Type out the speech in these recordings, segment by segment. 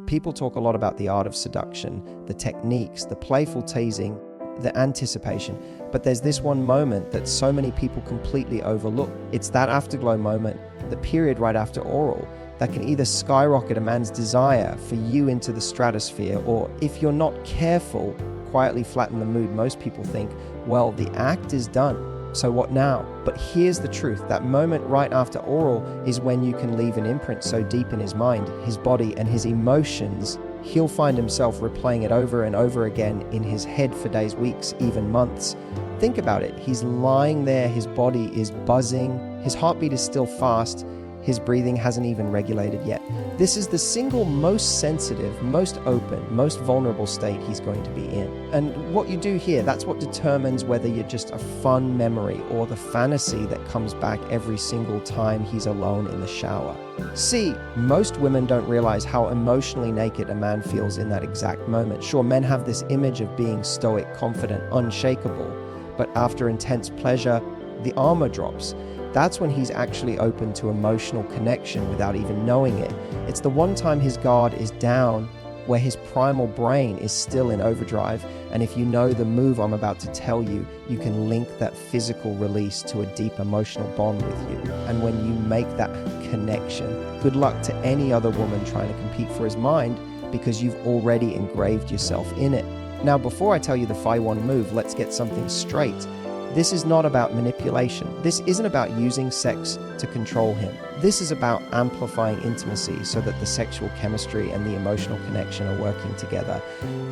People talk a lot about the art of seduction, the techniques, the playful teasing, the anticipation, but there's this one moment that so many people completely overlook. It's that afterglow moment, the period right after oral, that can either skyrocket a man's desire for you into the stratosphere, or if you're not careful, quietly flatten the mood. Most people think, well, the act is done, so what now? But here's the truth. That moment right after oral is when you can leave an imprint so deep in his mind, his body, and his emotions, he'll find himself replaying it over and over again in his head for days, weeks, even months. Think about it. He's lying there, his body is buzzing, his heartbeat is still fast, his breathing hasn't even regulated yet. This is the single most sensitive, most open, most vulnerable state he's going to be in. And what you do here, that's what determines whether you're just a fun memory or the fantasy that comes back every single time he's alone in the shower. See, most women don't realize how emotionally naked a man feels in that exact moment. Sure, men have this image of being stoic, confident, unshakable, but after intense pleasure, the armor drops. That's when he's actually open to emotional connection without even knowing it. It's the one time his guard is down, where his primal brain is still in overdrive. And if you know the move I'm about to tell you, you can link that physical release to a deep emotional bond with you. And when you make that connection, good luck to any other woman trying to compete for his mind, because you've already engraved yourself in it. Now, before I tell you the Phi 1 move, let's get something straight. This is not about manipulation. This isn't about using sex to control him. This is about amplifying intimacy so that the sexual chemistry and the emotional connection are working together,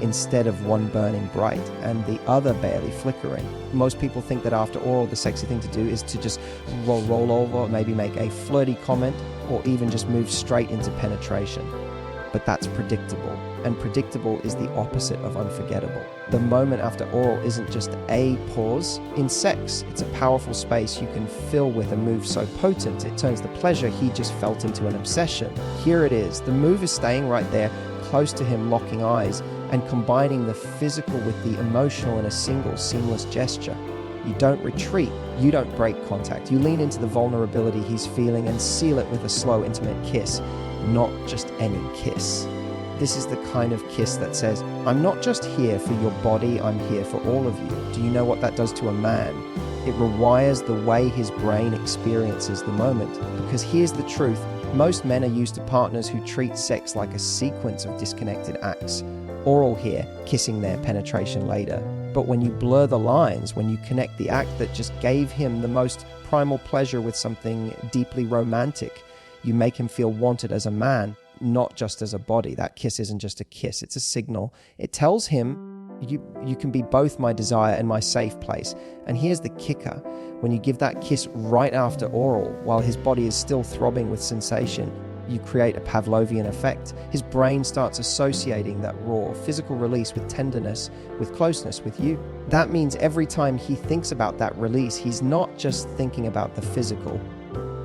instead of one burning bright and the other barely flickering. Most people think that after oral, the sexy thing to do is to just roll over, maybe make a flirty comment, or even just move straight into penetration. But that's predictable, and predictable is the opposite of unforgettable. The moment after oral isn't just a pause. In sex, it's a powerful space you can fill with a move so potent it turns the pleasure he just felt into an obsession. Here it is. The move is staying right there, close to him, locking eyes, and combining the physical with the emotional in a single seamless gesture. You don't retreat, you don't break contact. You lean into the vulnerability he's feeling and seal it with a slow, intimate kiss. Not just any kiss. This is the kind of kiss that says, I'm not just here for your body, I'm here for all of you. Do you know what that does to a man? It rewires the way his brain experiences the moment. Because here's the truth, most men are used to partners who treat sex like a sequence of disconnected acts. Oral here, kissing there, penetration later. But when you blur the lines, when you connect the act that just gave him the most primal pleasure with something deeply romantic, you make him feel wanted as a man, not just as a body. That kiss isn't just a kiss, it's a signal. It tells him, you can be both my desire and my safe place. And here's the kicker. When you give that kiss right after oral, while his body is still throbbing with sensation, you create a Pavlovian effect. His brain starts associating that raw physical release with tenderness, with closeness with you. That means every time he thinks about that release, he's not just thinking about the physical.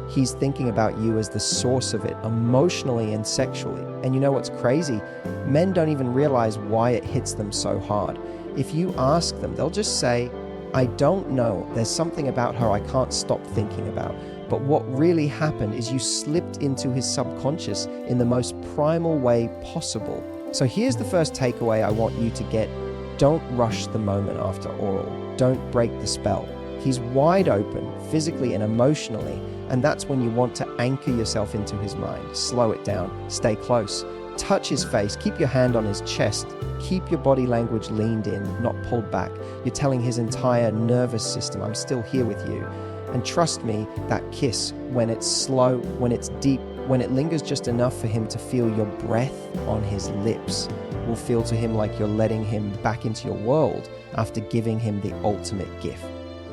He's thinking about you as the source of it, emotionally and sexually. And you know what's crazy? Men don't even realize why it hits them so hard. If you ask them, they'll just say, I don't know. There's something about her I can't stop thinking about. But what really happened is you slipped into his subconscious in the most primal way possible. So here's the first takeaway I want you to get. Don't rush the moment after oral. Don't break the spell. He's wide open, physically and emotionally, and that's when you want to anchor yourself into his mind. Slow it down, stay close, touch his face, keep your hand on his chest, keep your body language leaned in, not pulled back. You're telling his entire nervous system, I'm still here with you. And trust me, that kiss, when it's slow, when it's deep, when it lingers just enough for him to feel your breath on his lips, will feel to him like you're letting him back into your world after giving him the ultimate gift.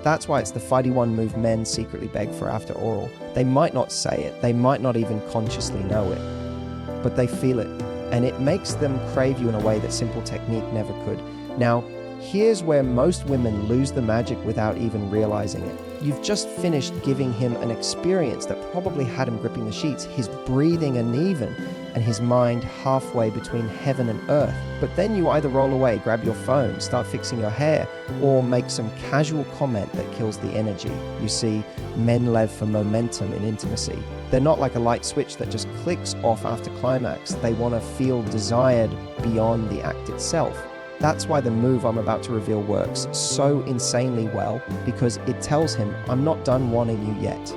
That's why it's the Phi 1 move men secretly beg for after oral. They might not say it, they might not even consciously know it, but they feel it, and it makes them crave you in a way that simple technique never could. Now, here's where most women lose the magic without even realizing it. You've just finished giving him an experience that probably had him gripping the sheets, his breathing uneven, and his mind halfway between heaven and earth. But then you either roll away, grab your phone, start fixing your hair, or make some casual comment that kills the energy. You see, men live for momentum in intimacy. They're not like a light switch that just clicks off after climax. They want to feel desired beyond the act itself. That's why the move I'm about to reveal works so insanely well, because it tells him, I'm not done wanting you yet.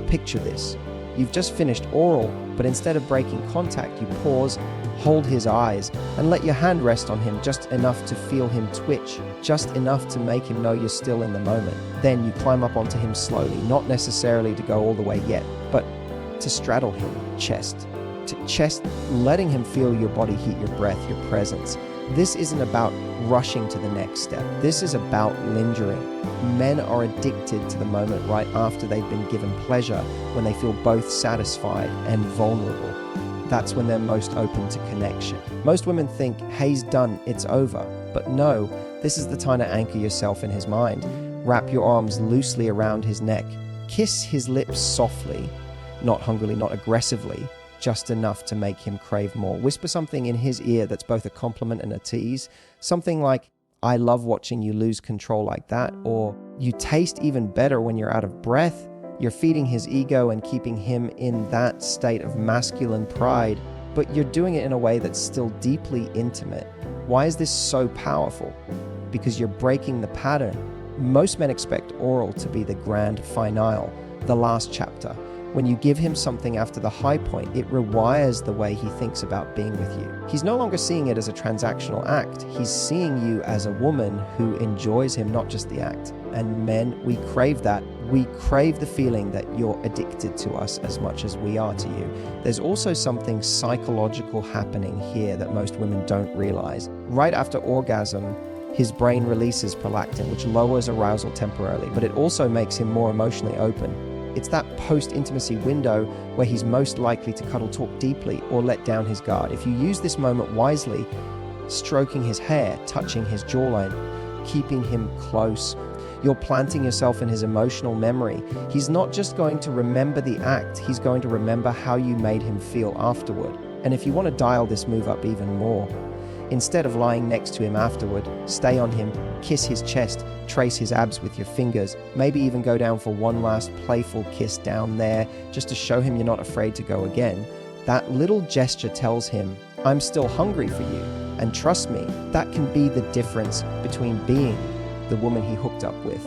Picture this. You've just finished oral, but instead of breaking contact, you pause, hold his eyes, and let your hand rest on him just enough to feel him twitch, just enough to make him know you're still in the moment. Then you climb up onto him slowly, not necessarily to go all the way yet, but to straddle him, chest to chest, letting him feel your body heat, your breath, your presence. This isn't about rushing to the next step. This is about lingering. Men are addicted to the moment right after they've been given pleasure, when they feel both satisfied and vulnerable. That's when they're most open to connection. Most women think, hey, he's done, it's over. But no, this is the time to anchor yourself in his mind. Wrap your arms loosely around his neck. Kiss his lips softly, not hungrily, not aggressively, just enough to make him crave more. Whisper something in his ear that's both a compliment and a tease. Something like, I love watching you lose control like that, or you taste even better when you're out of breath. You're feeding his ego and keeping him in that state of masculine pride, but you're doing it in a way that's still deeply intimate. Why is this so powerful? Because you're breaking the pattern. Most men expect oral to be the grand finale, the last chapter. When you give him something after the high point, it rewires the way he thinks about being with you. He's no longer seeing it as a transactional act. He's seeing you as a woman who enjoys him, not just the act. And men, we crave that. We crave the feeling that you're addicted to us as much as we are to you. There's also something psychological happening here that most women don't realize. Right after orgasm, his brain releases prolactin, which lowers arousal temporarily, but it also makes him more emotionally open. It's that post-intimacy window where he's most likely to cuddle, talk deeply, or let down his guard. If you use this moment wisely, stroking his hair, touching his jawline, keeping him close, you're planting yourself in his emotional memory. He's not just going to remember the act, he's going to remember how you made him feel afterward. And if you want to dial this move up even more, instead of lying next to him afterward, stay on him, kiss his chest, trace his abs with your fingers, maybe even go down for one last playful kiss down there, just to show him you're not afraid to go again. That little gesture tells him, I'm still hungry for you. And trust me, that can be the difference between being the woman he hooked up with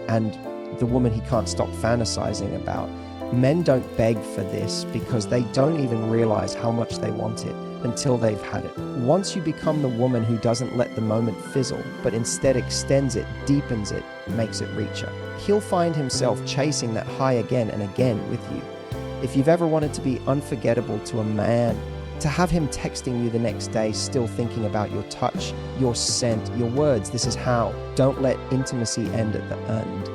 and the woman he can't stop fantasizing about. Men don't beg for this because they don't even realize how much they want it until they've had it. Once you become the woman who doesn't let the moment fizzle, but instead extends it, deepens it, makes it richer, he'll find himself chasing that high again and again with you. If you've ever wanted to be unforgettable to a man, to have him texting you the next day still thinking about your touch, your scent, your words, this is how. Don't let intimacy end at the end.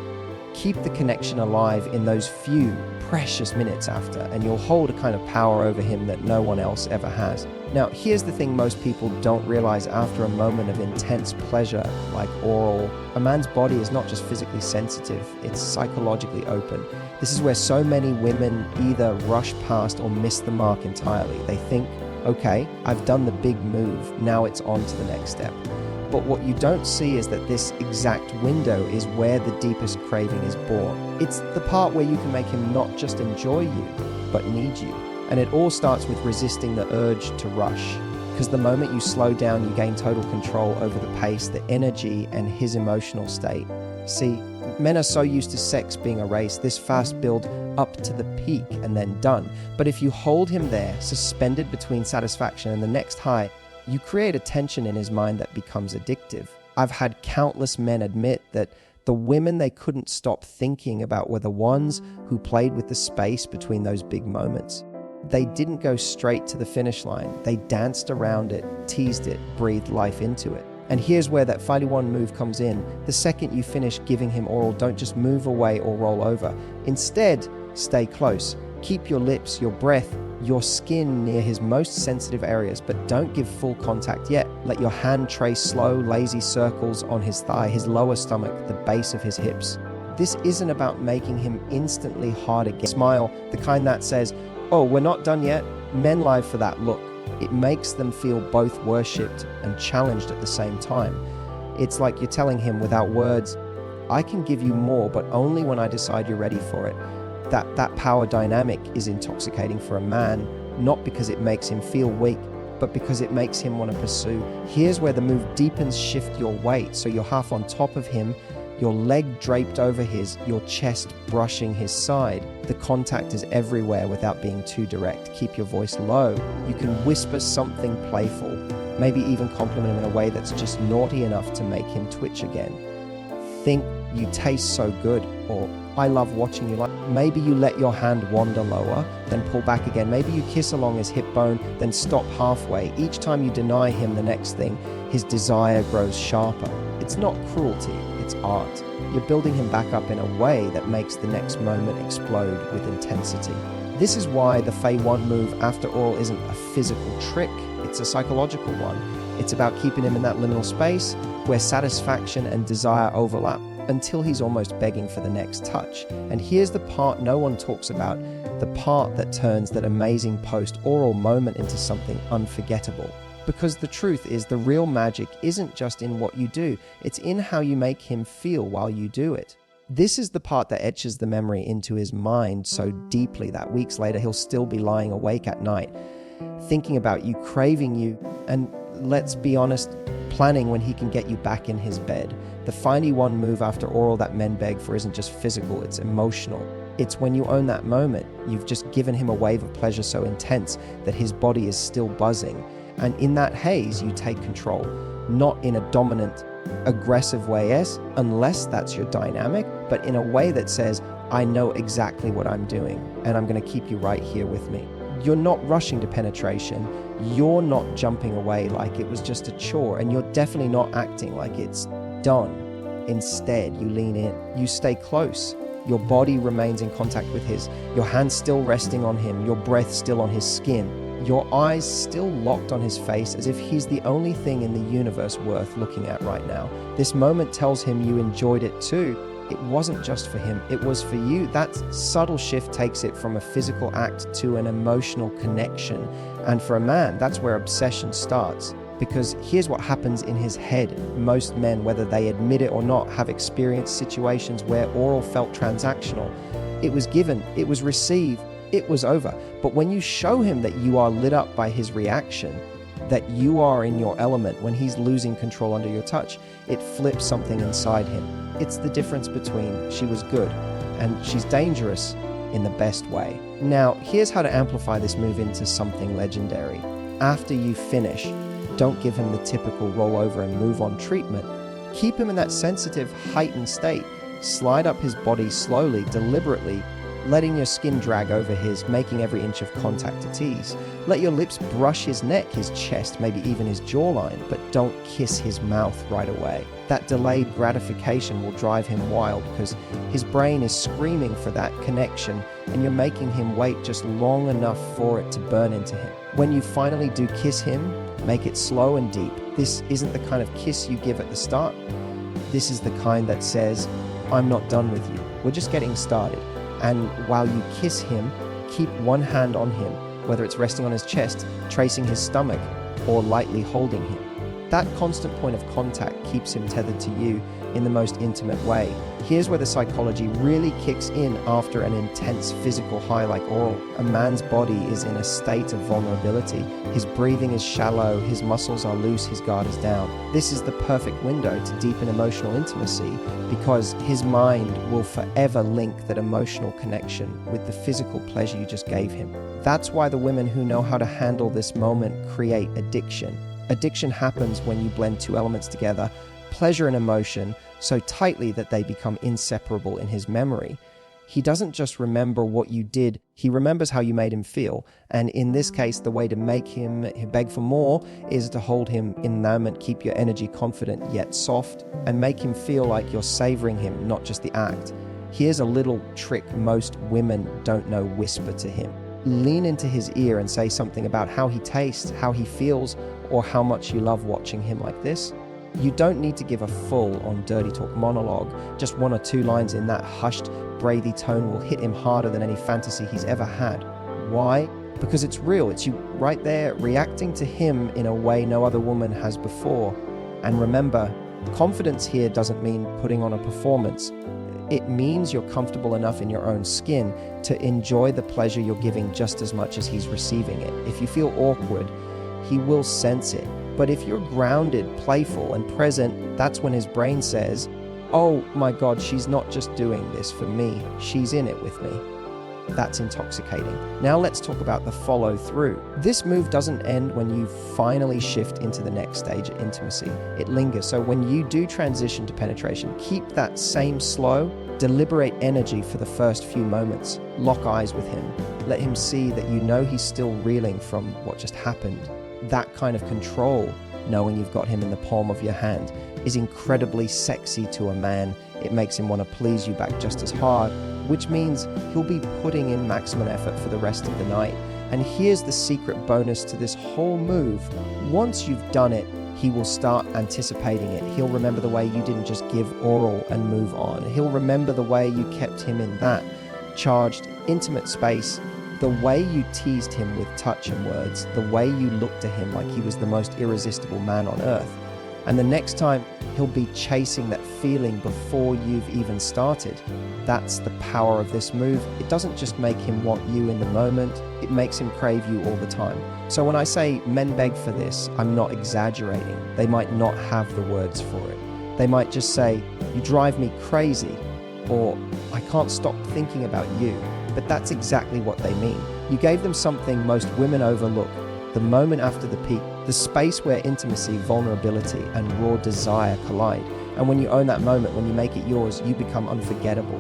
Keep the connection alive in those few precious minutes after, and you'll hold a kind of power over him that no one else ever has. Now, here's the thing most people don't realize after a moment of intense pleasure, like oral. A man's body is not just physically sensitive, it's psychologically open. This is where so many women either rush past or miss the mark entirely. They think, okay, I've done the big move, now it's on to the next step. But what you don't see is that this exact window is where the deepest craving is born. It's the part where you can make him not just enjoy you, but need you. And it all starts with resisting the urge to rush. Because the moment you slow down, you gain total control over the pace, the energy, and his emotional state. See, men are so used to sex being a race, this fast build up to the peak and then done. But if you hold him there, suspended between satisfaction and the next high, you create a tension in his mind that becomes addictive. I've had countless men admit that the women they couldn't stop thinking about were the ones who played with the space between those big moments. They didn't go straight to the finish line. They danced around it, teased it, breathed life into it. And here's where that 51 move comes in. The second you finish giving him oral, don't just move away or roll over. Instead, stay close. Keep your lips, your breath, your skin near his most sensitive areas, but don't give full contact yet. Let your hand trace slow, lazy circles on his thigh, his lower stomach, the base of his hips. This isn't about making him instantly hard again. Smile, the kind that says, oh, we're not done yet. Men live for that look. It makes them feel both worshipped and challenged at the same time. It's like you're telling him without words, I can give you more, but only when I decide you're ready for it. That power dynamic is intoxicating for a man, not because it makes him feel weak, but because it makes him want to pursue. Here's where the move deepens. Shift your weight so you're half on top of him, your leg draped over his, your chest brushing his side. The contact is everywhere without being too direct. Keep your voice low. You can whisper something playful, maybe even compliment him in a way that's just naughty enough to make him twitch again. Think, "You taste so good," or "I love watching you." Like, maybe you let your hand wander lower, then pull back again. Maybe you kiss along his hip bone, then stop halfway. Each time you deny him the next thing, his desire grows sharper. It's not cruelty, it's art. You're building him back up in a way that makes the next moment explode with intensity. This is why the Fei Want move after oral isn't a physical trick, it's a psychological one. It's about keeping him in that liminal space where satisfaction and desire overlap until he's almost begging for the next touch. And here's the part no one talks about, the part that turns that amazing post-oral moment into something unforgettable. Because the truth is, the real magic isn't just in what you do, it's in how you make him feel while you do it. This is the part that etches the memory into his mind so deeply that weeks later he'll still be lying awake at night, thinking about you, craving you, and let's be honest, planning when he can get you back in his bed. The Fei Want move after oral that men beg for isn't just physical, it's emotional. It's when you own that moment. You've just given him a wave of pleasure so intense that his body is still buzzing. And in that haze, you take control, not in a dominant, aggressive way, yes, unless that's your dynamic, but in a way that says, "I know exactly what I'm doing, and I'm going to keep you right here with me." You're not rushing to penetration. You're not jumping away like it was just a chore, and you're definitely not acting like it's done. Instead, you lean in, you stay close. Your body remains in contact with his, your hands still resting on him, your breath still on his skin, your eyes still locked on his face as if he's the only thing in the universe worth looking at right now. This moment tells him you enjoyed it too. It wasn't just for him, it was for you. That subtle shift takes it from a physical act to an emotional connection. And for a man, that's where obsession starts. Because here's what happens in his head. Most men, whether they admit it or not, have experienced situations where oral felt transactional. It was given, it was received, it was over. But when you show him that you are lit up by his reaction, that you are in your element when he's losing control under your touch, it flips something inside him. It's the difference between she was good and she's dangerous in the best way. Now, here's how to amplify this move into something legendary. After you finish, don't give him the typical roll over and move on treatment. Keep him in that sensitive, heightened state. Slide up his body slowly, deliberately, letting your skin drag over his, making every inch of contact a tease. Let your lips brush his neck, his chest, maybe even his jawline, but don't kiss his mouth right away. That delayed gratification will drive him wild because his brain is screaming for that connection, and you're making him wait just long enough for it to burn into him. When you finally do kiss him, make it slow and deep. This isn't the kind of kiss you give at the start. This is the kind that says, "I'm not done with you. We're just getting started." And while you kiss him, keep one hand on him, whether it's resting on his chest, tracing his stomach, or lightly holding him. That constant point of contact keeps him tethered to you in the most intimate way. Here's where the psychology really kicks in after an intense physical high like oral. A man's body is in a state of vulnerability. His breathing is shallow, his muscles are loose, his guard is down. This is the perfect window to deepen emotional intimacy because his mind will forever link that emotional connection with the physical pleasure you just gave him. That's why the women who know how to handle this moment create addiction. Addiction happens when you blend two elements together, pleasure and emotion, so tightly that they become inseparable in his memory. He doesn't just remember what you did, he remembers how you made him feel. And in this case, the way to make him beg for more is to hold him in the moment, keep your energy confident yet soft, and make him feel like you're savoring him, not just the act. Here's a little trick most women don't know: whisper to him. Lean into his ear and say something about how he tastes, how he feels, or how much you love watching him like this. You don't need to give a full-on dirty talk monologue. Just one or two lines in that hushed, breathy tone will hit him harder than any fantasy he's ever had. Why? Because it's real. It's you right there reacting to him in a way no other woman has before. And remember, confidence here doesn't mean putting on a performance. It means you're comfortable enough in your own skin to enjoy the pleasure you're giving just as much as he's receiving it. If you feel awkward, he will sense it. But if you're grounded, playful, and present, that's when his brain says, oh my God, she's not just doing this for me, she's in it with me. That's intoxicating. Now let's talk about the follow through. This move doesn't end when you finally shift into the next stage of intimacy. It lingers. So when you do transition to penetration, keep that same slow, deliberate energy for the first few moments. Lock eyes with him. Let him see that you know he's still reeling from what just happened. That kind of control, knowing you've got him in the palm of your hand, is incredibly sexy to a man. It makes him want to please you back just as hard, which means he'll be putting in maximum effort for the rest of the night. And here's the secret bonus to this whole move. Once you've done it, he will start anticipating it. He'll remember the way you didn't just give oral and move on. He'll remember the way you kept him in that charged, intimate space, the way you teased him with touch and words, the way you looked to him like he was the most irresistible man on earth. And the next time, he'll be chasing that feeling before you've even started. That's the power of this move. It doesn't just make him want you in the moment, it makes him crave you all the time. So when I say men beg for this, I'm not exaggerating. They might not have the words for it. They might just say, you drive me crazy, or I can't stop thinking about you. But that's exactly what they mean. You gave them something most women overlook. The moment after the peak, the space where intimacy, vulnerability, and raw desire collide. And when you own that moment, when you make it yours, you become unforgettable.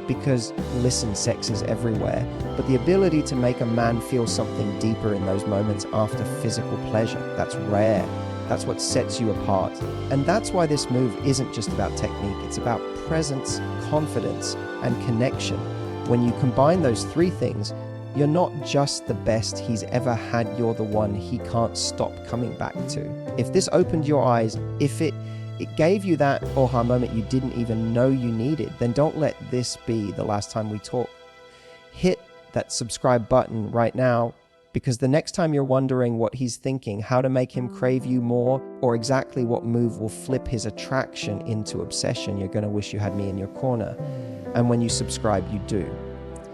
Because, listen, sex is everywhere, but the ability to make a man feel something deeper in those moments after physical pleasure, that's rare. That's what sets you apart. And that's why this move isn't just about technique, it's about presence, confidence, and connection. When you combine those three things, you're not just the best he's ever had, you're the one he can't stop coming back to. If this opened your eyes, if it gave you that aha moment you didn't even know you needed, then don't let this be the last time we talk. Hit that subscribe button right now, because the next time you're wondering what he's thinking, how to make him crave you more, or exactly what move will flip his attraction into obsession, you're going to wish you had me in your corner. And when you subscribe, you do.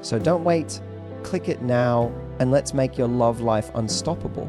So don't wait. Click it now, and let's make your love life unstoppable.